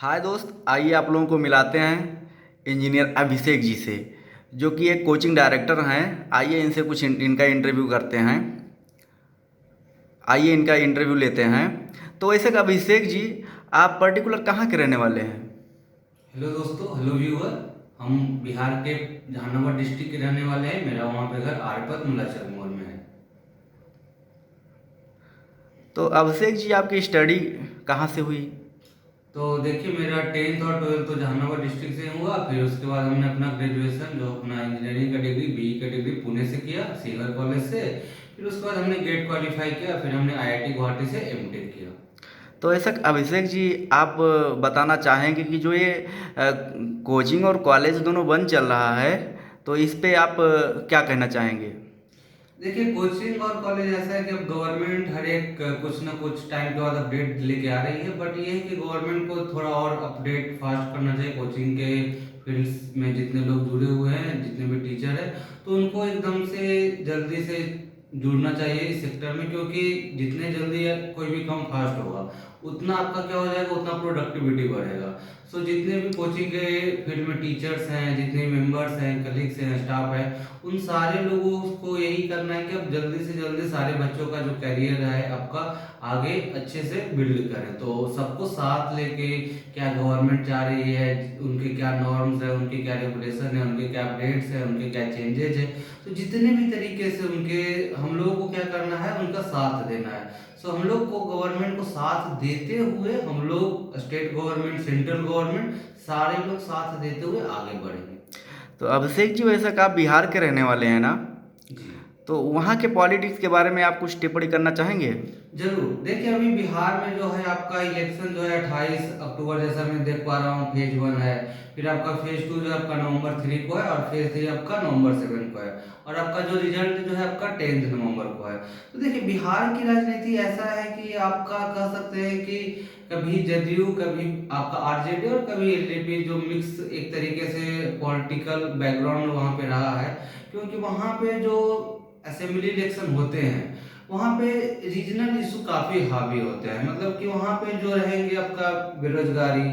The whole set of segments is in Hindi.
हाय दोस्त, आइए आप लोगों को मिलाते हैं इंजीनियर अभिषेक जी से, जो कि एक कोचिंग डायरेक्टर हैं। आइए इनसे कुछ इनका इंटरव्यू करते हैं। आइए इनका इंटरव्यू लेते हैं। तो वैसे अभिषेक जी, आप पर्टिकुलर कहाँ के रहने वाले हैं? हेलो दोस्तों, हेलो व्यूअर। हम बिहार के जहानाबाद डिस्ट्रिक्ट के रहने वाले हैं। मेरा वहाँ पे घर आरपत मुलाचल मोड़ में है। तो अभिषेक जी, आपकी स्टडी कहाँ से हुई? तो देखिए, मेरा 10th और 12th तो जहानाबाद डिस्ट्रिक्ट से हुआ। फिर उसके बाद हमने अपना ग्रेजुएशन, जो अपना इंजीनियरिंग का डिग्री, बीई का डिग्री पुणे से किया, सीकर कॉलेज से। फिर उसके बाद हमने गेट क्वालिफाई किया। फिर हमने आईआईटी गुवाहाटी से एमटेक किया। तो ऐसा अभिषेक जी, आप बताना चाहेंगे कि जो ये कोचिंग और कॉलेज दोनों बंद चल रहा है, तो इस पे आप क्या कहना चाहेंगे? देखिए, कोचिंग और कॉलेज ऐसा है कि अब गवर्नमेंट हर एक कुछ ना कुछ टाइम के बाद अपडेट लेके आ रही है। बट ये है कि गवर्नमेंट को थोड़ा और अपडेट फास्ट करना चाहिए। कोचिंग के फील्ड्स में जितने लोग जुड़े हुए हैं, जितने भी टीचर हैं, तो उनको एकदम से जल्दी से जुड़ना चाहिए इस सेक्टर में। क्योंकि जितने जल्दी कोई भी काम फास्ट होगा, उतना आपका क्या हो जाएगा, उतना प्रोडक्टिविटी बढ़ेगा। सो जितने भी कोचिंग के फील्ड में टीचर्स हैं, जितने मेंबर्स हैं, कलीग्स हैं, स्टाफ है, उन सारे लोगों को यही करना है कि अब जल्दी से जल्दी सारे बच्चों का जो करियर है आपका आगे अच्छे से बिल्ड करें। तो सबको साथ लेके, क्या गवर्नमेंट चाह रही है, उनके क्या नॉर्म्स है, उनके क्या रेगुलेशन है, उनके क्या अपडेट्स है, उनके क्या चेंजेज है, तो जितने भी तरीके से उनके, हम लोगों को क्या करना है, उनका साथ देना है। सो हम लोग को गवर्नमेंट को साथ देते हुए, हम लोग स्टेट गवर्नमेंट, सेंट्रल गवर्नमेंट, सारे लोग साथ देते हुए आगे बढ़ेंगे। तो अभिषेक जी, वैसे आप बिहार के रहने वाले हैं ना? जी तो वहाँ के पॉलिटिक्स के बारे में आप कुछ टिप्पणी करना चाहेंगे? जरूर। देखिए, अभी बिहार में जो है आपका इलेक्शन जो है 28 अक्टूबर, जैसा मैं देख पा रहा हूँ, फेज 1 है। फिर आपका फेज 2 जो है आपका नवंबर 3 को है, और फेज 3 आपका नवंबर 7 को है। और आपका जो रिजल्ट जो है आपका 10 नवंबर को है। तो देखिए, बिहार की राजनीति ऐसा है कि आपका कह सकते हैं कि कभी जदयू, कभी आपका आरजेडी, और कभी एलजेपी, जो मिक्स एक तरीके से पॉलिटिकल बैकग्राउंड वहाँ पे रहा है। क्योंकि वहाँ पे जो असेंबली इलेक्शन होते हैं, वहाँ पे रीजनल इशू काफी हावी होते हैं। मतलब कि वहाँ पे जो रहेंगे आपका बेरोजगारी,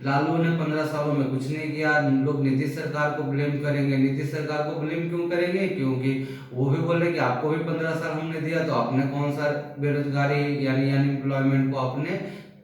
लालू ने 15 सालों में कुछ नहीं किया, लोग नीतीश सरकार को ब्लेम करेंगे। नीतीश सरकार को ब्लेम क्यों करेंगे? क्योंकि वो भी बोल रहे कि आपको भी 15 साल हमने दिया, तो आपने कौन सा बेरोजगारी यानी अनएम्प्लॉयमेंट को आपने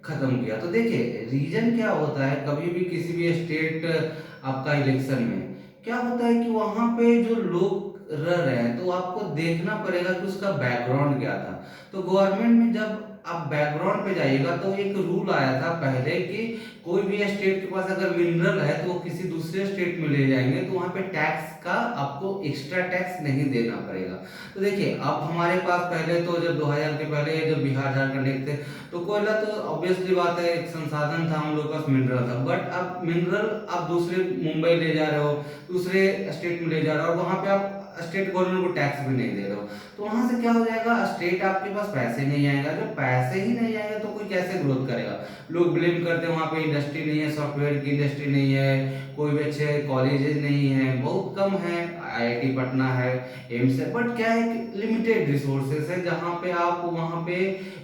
खत्म किया। तो देखिए, रीजन क्या होता है, कभी भी किसी भी स्टेट आपका इलेक्शन में क्या होता है कि वहां पे जो लोग रह रहे हैं, तो आपको देखना पड़ेगा कि उसका बैकग्राउंड क्या था। तो गवर्नमेंट में जब आप बैकग्राउंड पे जाइएगा, तो एक रूल आया था पहले कि कोई भी स्टेट के पास अगर मिनरल है, तो वो किसी दूसरे स्टेट में ले जाएंगे, तो वहां पे टैक्स का आपको एक्स्ट्रा टैक्स नहीं देना पड़ेगा। तो देखिए, अब हमारे पास पहले तो जब 2000 के पहले जब बिहार झारखंड एक थे, तो कोयला तो ऑब्वियसली बात है, एक संसाधन था, हम लोग के पास मिनरल था। बट अब मिनरल आप दूसरे मुंबई ले जा रहे हो, दूसरे स्टेट में ले जा रहे हो, और वहां पे आप स्टेट गवर्नमेंट को टैक्स भी नहीं दे रहे हो। तो वहां से क्या हो जाएगा, स्टेट आपके पास पैसे नहीं आएगा। जब पैसे ही नहीं आएगा, तो कोई कैसे ग्रोथ करेगा? लोग ब्लेम करते हैं वहां पे इंडस्ट्री नहीं है, सॉफ्टवेयर की इंडस्ट्री नहीं है, कोई भी अच्छे कॉलेजेस नहीं है, बहुत कम है। आईआईटी पटना है, एम्स है, बट क्या है, लिमिटेड रिसोर्सेस है, जहाँ पे आप वहाँ पे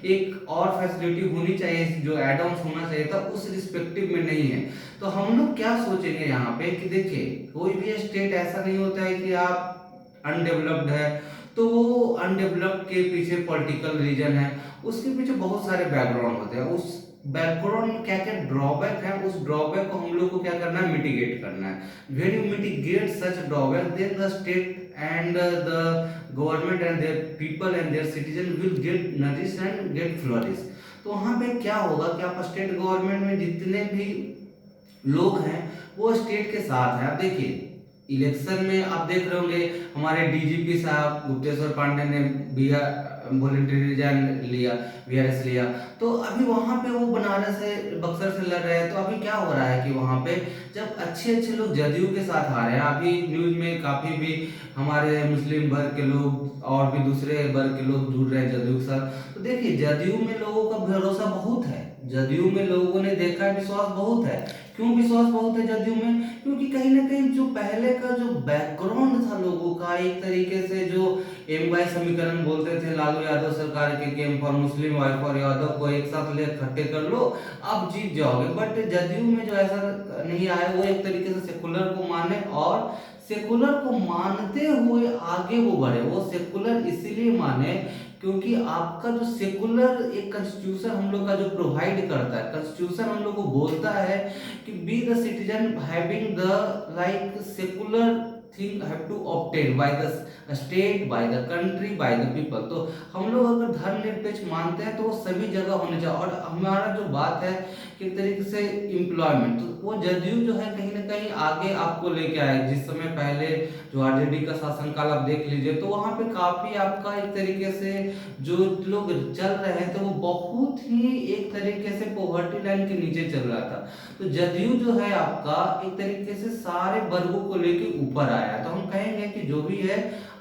एक और फैसिलिटी होनी चाहिए, जो एड ऑन होना चाहिए था, उस रिस्पेक्टिव में नहीं है। तो हम लोग क्या सोचेंगे यहाँ पे कि देखिए, कोई भी स्टेट ऐसा नहीं होता है कि आप अनडेवलप्ड है, तो वो अनडेवलप्ड के पीछे पॉलिटिकल रीजन है, उसके पीछे बहुत सारे बैकग्राउंड होते हैं। उस बैकग्राउंड में क्या क्या ड्रॉबैक है, उस ड्रॉबैक को हम लोग को क्या करना है, मिटिगेट करना है। When you mitigate such drawback, then the state and the government and their people and their citizen will get nourished and get flourish। तो वहां पे क्या होगा कि आप स्टेट गवर्नमेंट में जितने भी लोग हैं, वो स्टेट के साथ हैं। आप देखिए, इलेक्शन में आप देख रहे होंगे, हमारे डीजीपी साहब गुप्तेश्वर पांडे ने वॉलेंटरी रिजाइन लिया, वीआरएस लिया। तो अभी वहां पे वो बनारस से, बक्सर से लड़ रहे हैं। तो अभी क्या हो रहा है कि वहां पे जब अच्छे अच्छे लोग जदयू के साथ आ रहे हैं, अभी न्यूज में काफी भी हमारे मुस्लिम वर्ग के लोग और भी दूसरे वर्ग के लोग जुड़ रहे हैं जदयू के साथ। तो देखिए, जदयू में लोगों का भरोसा बहुत है, जदयू में लोगों ने देखा है विश्वास बहुत है। क्यों विश्वास बहुत है जदयू में? क्योंकि कहीं ना कहीं जो पहले का जो बैकग्राउंड था लोगों का, एक तरीके से जो एम वाई समीकरण बोलते थे लालू यादव सरकार के, M for Muslim, Y for Yadav को एक साथ ले इकट्ठे कर लो, आप जीत जाओगे। बट जदयू में जो ऐसा नहीं आया, वो एक तरीके से सेकुलर को माने और सेकुलर को मानते हुए आगे वो बढ़े। वो सेकुलर इसीलिए माने क्योंकि आपका जो सेकुलर एक कॉन्स्टिट्यूशन हम लोग का जो प्रोवाइड करता है, कॉन्स्टिट्यूशन हम लोग को बोलता है कि be the citizen having the like secular thing have to obtain by the state, by the country, by the people. तो हम लोग अगर धर्मनिरपेक्ष मानते हैं तो वो सभी जगह होने चाहिए। और हमारा जो बात है कि एक तरीके से एम्प्लॉयमेंट, तो वो जदयू जो है कहीं ना कहीं आगे आपको लेके आए। जिस समय पहले जो आरजेडी का शासनकाल आप देख लीजिए, तो वहाँ पे काफी आपका एक तरीके से जो लोग चल रहे थे वो बहुत ही एक तरीके से पॉवर्टी लाइन के नीचे चल रहा था। तो जदयू जो है आपका एक तरीके से सारे वर्गों को लेके ऊपर आया। तो हम कहेंगे कि जो भी है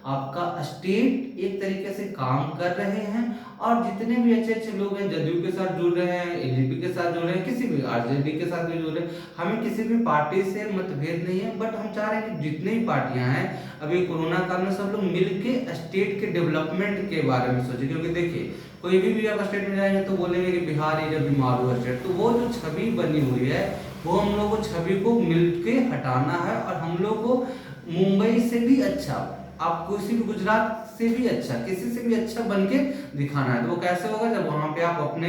आपका स्टेट एक तरीके से काम कर रहे हैं, और जितने भी अच्छे अच्छे लोग हैं जदयू के साथ जुड़ रहे हैं, एलजेपी के साथ जुड़ रहे हैं, किसी भी आरजेडी के साथ भी जुड़ रहे हैं। हमें किसी भी पार्टी से मतभेद नहीं है, बट हम चाह रहे हैं कि जितनी भी पार्टियां हैं अभी कोरोना काल में सब लोग मिलके स्टेट के डेवलपमेंट के बारे में सोचे। क्योंकि देखिए कोई भी आप स्टेट में जाएंगे तो बोलेंगे कि Bihar is a BIMARU state, तो वो जो छवि बनी हुई है वो हम लोग को छवि को मिलके हटाना है। और हम लोग को मुंबई से भी अच्छा, आप किसी भी गुजरात से भी अच्छा, किसी से भी अच्छा बन के दिखाना है। तो वो कैसे होगा? जब वहां पे आप अपने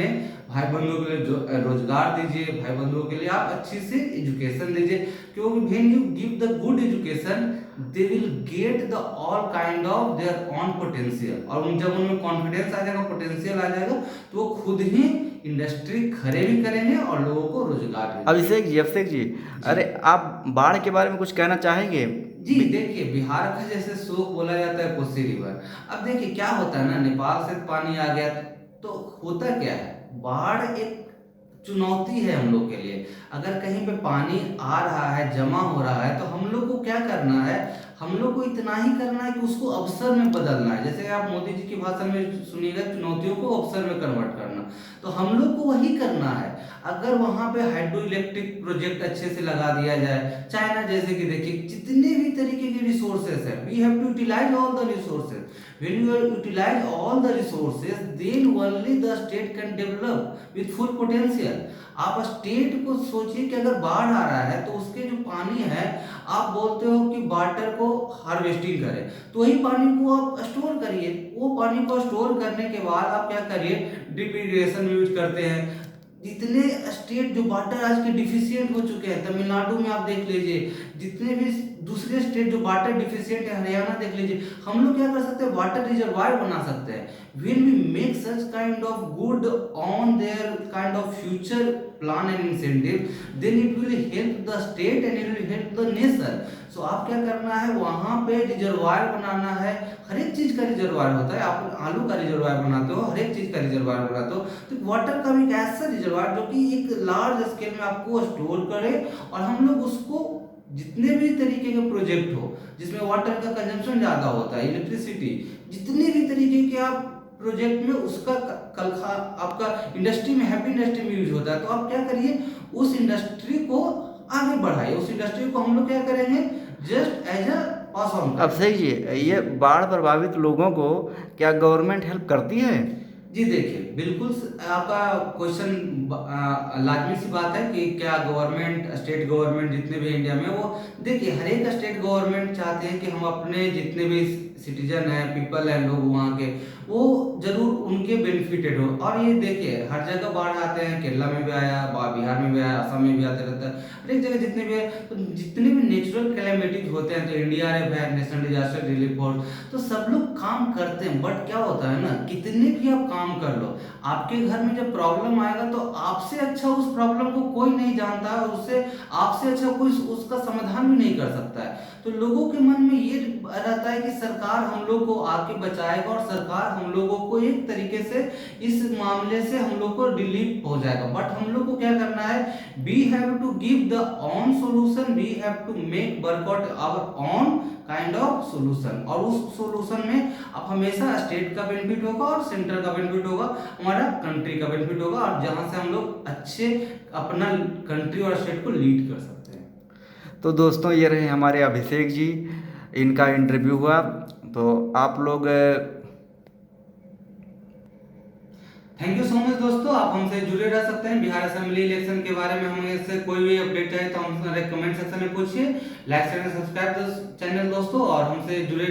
भाई बंधुओं के लिए रोजगार दीजिए, भाई बंधुओं के लिए आप अच्छी से एजुकेशन दीजिए। क्योंकि when you give the good education they will get the all kind of their on potential, और जब उनमें कॉन्फिडेंस आ जाएगा, पोटेंशियल आ जाएगा, तो वो खुद ही इंडस्ट्री खड़े भी करेंगे और लोगों को रोजगार भी अभिषेक जी, अरे आप बाढ़ के बारे में कुछ कहना चाहेंगे? जी। देखिए बिहार का जैसे शोक बोला जाता है कोसी रिवर। अब देखिए क्या होता है ना, नेपाल से पानी आ गया तो होता क्या है, बाढ़ एक चुनौती है हम लोग के लिए। अगर कहीं पे पानी आ रहा है, जमा हो रहा है, तो हम लोग को क्या करना है, हम लोग को इतना ही करना है कि उसको अवसर में बदलना है। जैसे आप मोदी जी की भाषण में सुनिएगा, चुनौतियों को अवसर में कन्वर्ट करना, तो हम लोग को वही करना है। अगर वहां पे हाइड्रो इलेक्ट्रिक प्रोजेक्ट अच्छे से लगा दिया जाए, चाइना जैसे कि देखिए जितने भी तरीके के रिसोर्सेस है, we have to utilize all the resources. when you utilize all the resources then only the state can develop with full potential। आप स्टेट को सोचिए कि अगर बाढ़ आ रहा है तो उसके जो पानी है, आप बोलते हो कि वाटर को हार्वेस्टिंग करें, तो वही पानी को आप स्टोर करिए। वो पानी को स्टोर करने के बाद आप क्या करिए, ड्रिप इरिगेशन यूज करते हैं। जितने स्टेट जो वाटर आज के डिफिशियंट हो चुके हैं, तमिलनाडु में आप देख लीजिए, जितने भी दूसरे स्टेट जो वाटर डिफिशियंट है, हरियाणा देख लीजिए, हम लोग क्या कर सकते हैं, वाटर रिजर्वायर बना सकते हैं। when we make such kind of good on their kind of future plan and incentive, then it will help the state and it will help the nation। so आप क्या करना है, वहां पे रिजर्वायर बनाना है। हर एक चीज का रिजर्वायर होता है, आप आलू का रिजर्वायर बनाते हो, हर एक चीज का रिजर्वायर बनाते हो, तो वाटर का भी एक ऐसा रिजर्वायर जो कि एक लार्ज स्केल में आपको स्टोर करे, और हम लोग उसको जितने भी तरीके के प्रोजेक्ट हो जिसमें वाटर का कंजम्पशन ज्यादा होता है, इलेक्ट्रिसिटी, जितने भी तरीके के आप प्रोजेक्ट में उसका कलखा आपका इंडस्ट्री में, हैप्पी इंडस्ट्री में यूज होता है, तो आप क्या करिए, उस इंडस्ट्री को आगे बढ़ाइए। उस इंडस्ट्री को हम लोग क्या करेंगे, just as a pass on. अब सही जी, ये बाढ़ प्रभावित लोगों को क्या गवर्नमेंट हेल्प करती है? जी देखिए बिल्कुल आपका क्वेश्चन लाजमी सी बात है कि क्या गवर्नमेंट, स्टेट गवर्नमेंट जितने भी इंडिया में, वो देखिए हर एक स्टेट गवर्नमेंट चाहते हैं कि हम अपने जितने भी सिटीजन हैं, पीपल हैं, लोग वहाँ के, वो जरूर उनके बेनिफिटेड हो। और ये देखिए हर जगह बाढ़ आते हैं, केरला में भी आया, बिहार में भी आया, असम में भी आते रहता है, हर एक जगह जितने भी है, तो जितने भी नेचुरल कैलेमिटीज होते हैं, तो एनडीआरएफ है, नेशनल डिजास्टर रिलीफ फोर्स, तो सब लोग काम करते हैं। बट क्या होता है ना, कितने भी आप काम कर लो, आपके घर में जब प्रॉब्लम आएगा तो आपसे अच्छा उस प्रॉब्लम को कोई नहीं जानता है, और उससे आपसे अच्छा कोई उसका समाधान भी नहीं कर सकता है। तो लोगों के मन में ये रहता है कि सरकार हम लोग को आके बचाएगा और सरकार हम लोगों को एक तरीके से इस मामले से हम लोग को रिलीफ हो जाएगा। बट हम लोग को क्या करना है, we have to give the on solution, we have to make workout our on kind of solution. और उस सॉल्यूशन में अब हमेशा स्टेट का बेनिफिट होगा और सेंटर का बेनिफिट होगा, हमारा कंट्री का बेनिफिट होगा, और जहां से हम लोग अच्छे अपना कंट्री और स्टेट को लीड कर सकते हैं। तो दोस्तों ये रहे हमारे अभिषेक जी, इनका इंटरव्यू हुआ। तो आप लोग थैंक यू सो मच दोस्तों, आप हमसे जुड़े रह सकते हैं। बिहार असेंबली इलेक्शन के बारे में हमें से कोई भी अपडेट चाहे तो हमसे कमेंट सेक्शन में पूछिए। लाइक शेयर सब्सक्राइब चैनल दोस्तों, और हमसे जुड़े